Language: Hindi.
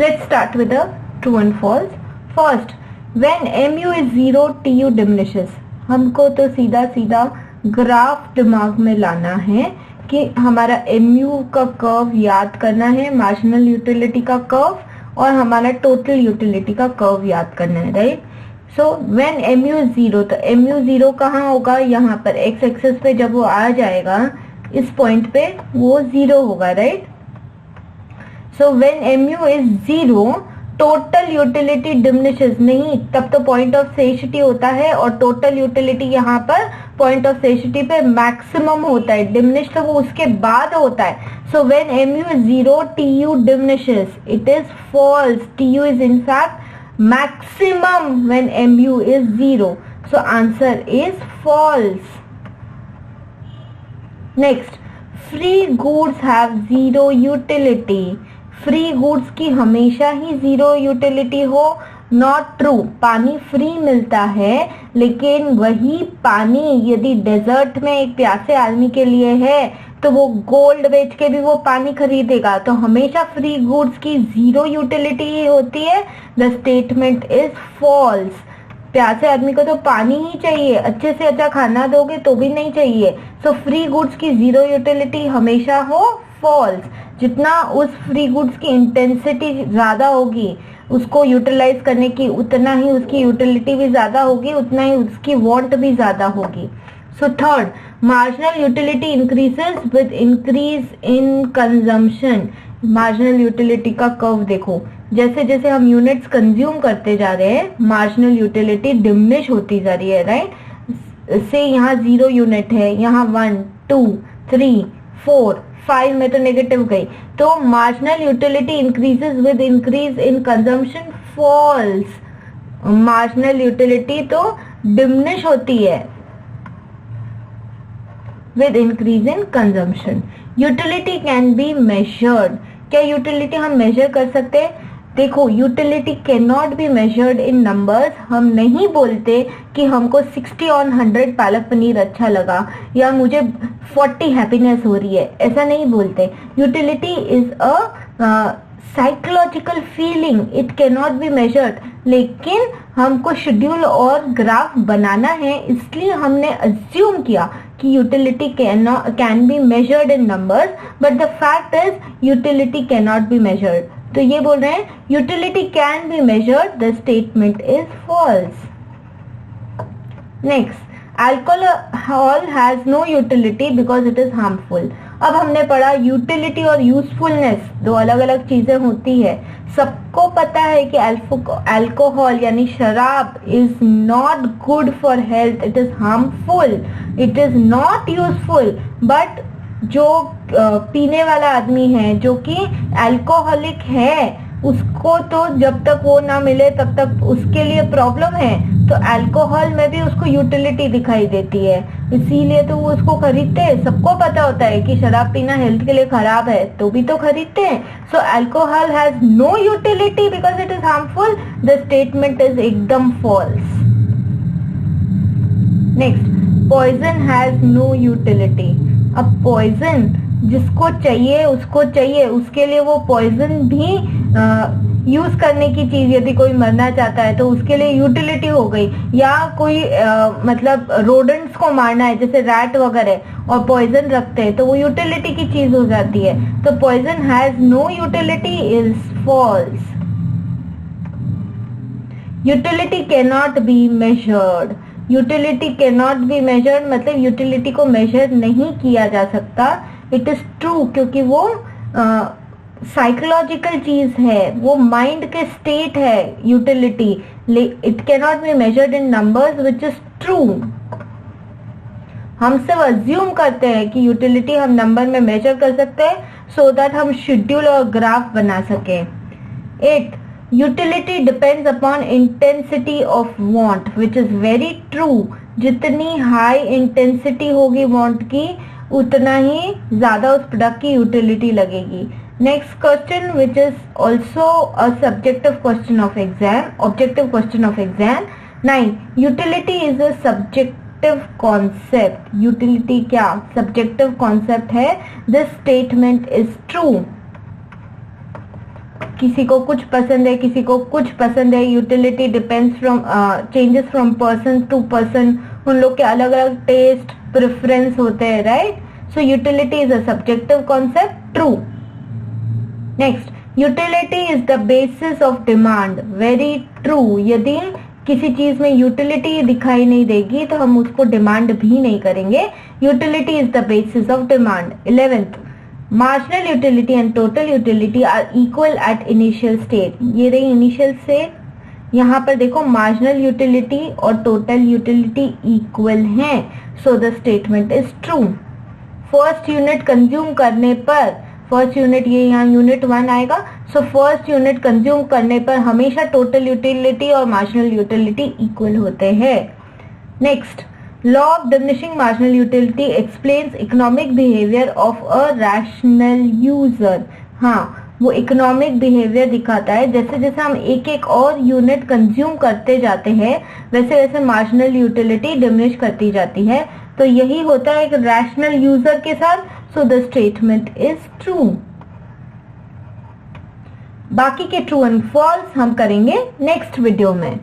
Let's start with the true and false. First, when mu is 0, tu diminishes. हमको तो सीधा सीधा ग्राफ दिमाग में लाना है कि हमारा mu का कर्व याद करना है, मार्जिनल यूटिलिटी का कर्व, और हमारा टोटल यूटिलिटी का कर्व याद करना है, right. So when mu is 0, तो mu 0 कहाँ होगा? यहाँ पर x एक्सिस पे जब वो आ जाएगा इस पॉइंट पे वो 0 होगा, right. So when mu is 0, total utility diminishes नहीं, तब तो पॉइंट ऑफ सेशिटी होता है और टोटल यूटिलिटी यहाँ पर पॉइंट ऑफ सेशिटी पे मैक्सिमम होता है. डिमिनिश तो वो उसके बाद होता है. So when mu is 0, tu diminishes. It is false. Tu is in fact maximum when mu is 0. So answer is false. Next, free goods have zero utility. Free goods की हमेशा ही जीरो यूटिलिटी हो, नॉट ट्रू. पानी फ्री मिलता है, लेकिन वही पानी यदि डेजर्ट में एक प्यासे आदमी के लिए है तो वो गोल्ड बेच के भी वो पानी खरीदेगा. तो हमेशा फ्री गुड्स की जीरो यूटिलिटी ही होती है. The statement is false. प्यासे आदमी को तो पानी ही चाहिए, अच्छे से अच्छा खाना दोगे तो भी नहीं चाहिए. सो फ्री गुड्स की जीरो यूटिलिटी हमेशा हो फॉल्स. जितना उस फ्री गुड्स की इंटेंसिटी ज्यादा होगी उसको यूटिलाइज करने की, उतना ही उसकी यूटिलिटी भी ज्यादा होगी, उतना ही उसकी वांट भी ज्यादा होगी. So third, marginal utility increases with increase in consumption. Marginal utility का कर्व देखो, जैसे जैसे हम यूनिट्स कंज्यूम करते जा रहे हैं मार्जिनल यूटिलिटी डिमिनिश होती जा रही है, राइट. से यहाँ 0 यूनिट है, यहाँ 1, 2, 3, 4, 5 में तो नेगेटिव गई. तो marginal utility increases with increase in consumption. False. Marginal utility तो डिमिनिश होती है with increase in consumption. Utility can be measured. क्या यूटिलिटी हम मेजर कर सकते हैं? देखो, utility can not be measured in numbers. हम नहीं बोलते कि हमको 60 on 100 पालक पनीर अच्छा लगा या मुझे 40 हैप्पीनेस हो रही है, ऐसा नहीं बोलते. Utility is a psychological feeling, it can not be measured. लेकिन हमको शेड्यूल और ग्राफ बनाना है, इसलिए हमने अज्यूम किया कि utility can be measured in numbers, but the fact is utility can not be measured. तो ये बोल रहे हैं utility can be measured. The statement is false. Next, alcohol has no utility because it is harmful. अब हमने पढ़ा यूटिलिटी और यूजफुलनेस दो अलग अलग चीजें होती है. सबको पता है कि अल्कोहल यानी शराब is not good for health, it is harmful, it is not useful. But जो पीने वाला आदमी है जो कि अल्कोहलिक है, उसको तो जब तक वो ना मिले तब तक उसके लिए प्रॉब्लम है. तो अल्कोहल में भी उसको यूटिलिटी दिखाई देती है, इसीलिए तो वो उसको खरीदते हैं. सबको पता होता है कि शराब पीना हेल्थ के लिए खराब है, तो भी तो खरीदते हैं. So alcohol has no utility because it is harmful. The statement is एकदम false. Next, poison has no utility. अब पॉइजन जिसको चाहिए उसको चाहिए, उसके लिए वो पॉइजन भी यूज करने की चीज. यदि कोई मरना चाहता है तो उसके लिए यूटिलिटी हो गई. या कोई मतलब रोडेंट्स को मारना है जैसे रैट वगैरह और पॉइजन रखते हैं तो वो यूटिलिटी की चीज हो जाती है. तो poison has no utility is false. Utility can not be measured. Utility can not be measured मतलब यूटिलिटी को मेजर नहीं किया जा सकता. इट इज ट्रू, क्योंकि वो साइकोलॉजिकल चीज है, वो माइंड के स्टेट है utility. It can not be measured in numbers which is true. हम सब अज्यूम करते हैं कि यूटिलिटी हम नंबर में मेजर कर सकते हैं सो दैट हम शेड्यूल और ग्राफ बना सके. 8, utility depends upon intensity of want which is very true. जितनी हाई इंटेंसिटी होगी वांट की उतना ही ज्यादा उस प्रोडक्ट की यूटिलिटी लगेगी. Next question, which is also a subjective question of exam, objective question of exam. 9, utility is a subjective concept. Utility क्या subjective concept है. This statement is true. किसी को कुछ पसंद है, किसी को कुछ पसंद है। Utility depends from changes from person to person, उन लोग के अलग अलग टेस्ट प्रेफरेंस होते हैं, right. So utility is a subjective concept, true. Next, utility is the basis of demand, very true. यदि किसी चीज में यूटिलिटी दिखाई नहीं देगी तो हम उसको डिमांड भी नहीं करेंगे। Utility is the basis of demand. 11th, marginal utility and total utility are equal at initial state. ये रही इनिशियल स्टेट। यहाँ पर देखो मार्जिनल यूटिलिटी और टोटल यूटिलिटी इक्वल हैं, so the statement is true. First unit consume करने पर, फर्स्ट यूनिट ये यहाँ यूनिट 1 आएगा, सो फर्स्ट यूनिट कंज्यूम करने पर हमेशा टोटल यूटिलिटी और मार्जिनल यूटिलिटी इक्वल होते हैं। Next, law of diminishing marginal utility explains economic behaviour of a rational user. हाँ, वो इकोनॉमिक बिहेवियर दिखाता है। जैसे जैसे हम एक एक और यूनिट कंज्यूम करते जाते हैं वैसे वैसे मार्जिनल यूटिलिटी डिमिनिश करती जाती है। तो यही होता है एक रैशनल यूजर के साथ, सो द स्टेटमेंट इज ट्रू। बाकी के ट्रू एंड फॉल्स हम करेंगे नेक्स्ट वीडियो में।